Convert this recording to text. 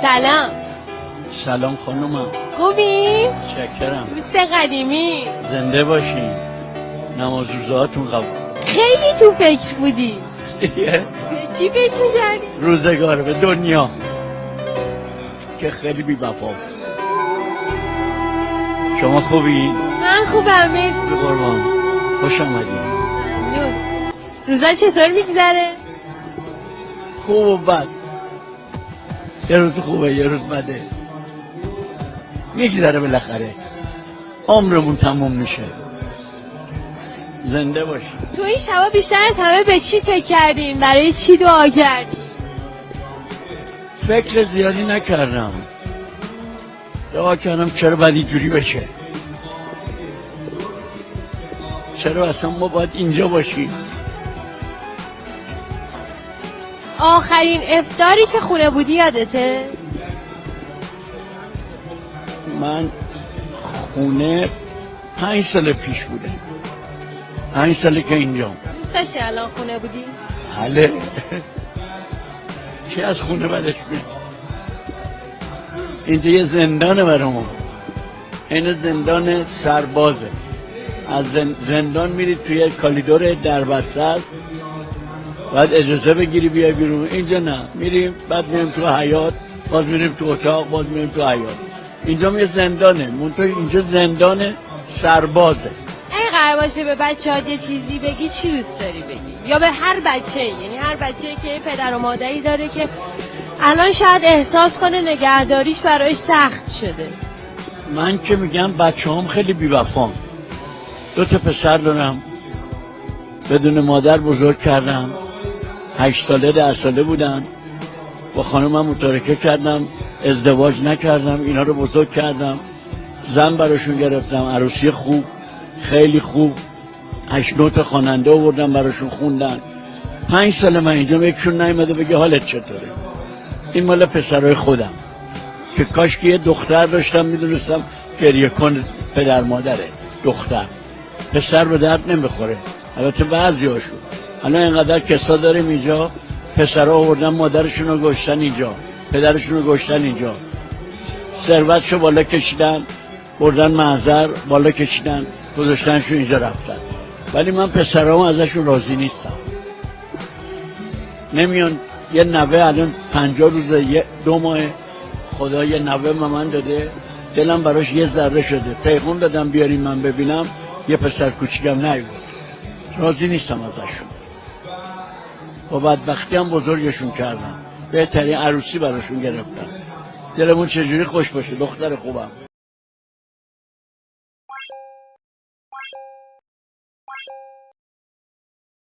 سلام. سلام خانومم. خوبی؟ شکرم. دوست قدیمی. زنده باشین. نماز روزهاتون قبول. خیلی تو فکر بودی. به چی فکر می‌کردی؟ روزگار، به دنیا که خیلی بی وفاست. شما خوبی؟ من خوبم مرسی. به قربان. خوش آمدید. ممنون. روزا چطور میگذره؟ خوب و بد. یه روز خوبه یه روز بده. میگذره بالاخره. عمرمون تموم میشه. زنده باشی. تو این شبا بیشتر از همه به چی فکر کردین؟ برای چی دعا کردین؟ فکر زیادی نکردم. دعا کردم چرا باید اینجوری بشه، چرا اصلا ما باید اینجا باشیم. آخرین افطاری که خونه بودی یادته؟ من خونه 5 سال پیش بوده. 5 ساله که اینجام. دوست داشتی الان خونه بودی؟ بله. کی از خونه بدش میاد؟ اینجا یه زندانه برامون. این زندان سربازه. از زندان میرید توی کالیدور دربسته است، باید اجازه بگیری بیای بیرون. اینجا نه، میریم بعد میریم تو حیاط، باز میریم تو اتاق، باز میریم تو حیاط. اینجا یه زندانه، منتها اینجا زندان سربازه. اگه قرار باشه به بچه‌ها یه چیزی بگی چی دوست داری بگی؟ یا به هر بچه، یعنی هر بچه‌ای که پدر و مادری داره که الان شاید احساس کنه نگهداریش برایش سخت شده. من که میگم بچه‌هام خیلی بی‌وفان. 2 تا پسر دارم، بدون مادر بزرگ کردم. 8 ساله 10 ساله بودن، با خانومم متارکه کردم، ازدواج نکردم، اینا رو بزرگ کردم. زن براشون گرفتم، عروسی خوب، خیلی خوب. 8-9 تا خواننده آوردم براشون خوندن. 5 سال من اینجا، یکشون نیومده بگه حالت چطوره. این مال پسرای خودم که کاش که یه دختر داشتم، میدونستم گریه کن پدر مادره. دختر پسر به درد نمیخوره. البته بعضی هاشون الان اینقدر کسا داریم اینجا، پسرها آوردن مادرشون رو گشتن اینجا، پدرشون رو گشتن اینجا، ثروتشو بالا کشیدن، بردن محضر بالا کشیدن، گذاشتنشون اینجا رفتن. ولی من پسرام ازشون راضی نیستم. نمیان. یه نوه الان 50 روزه 2 ماه خدا یه نوه به من داده، دلم براش یه ذره شده. پیغام دادم بیاریم من ببینم، یه پسر کوچیکم نیبود. راضی نیستم ازشون. با بدبختی هم بزرگشون کردم، بهترین عروسی براشون گرفتم. دلمون چجوری خوش باشه، دختر خوبم.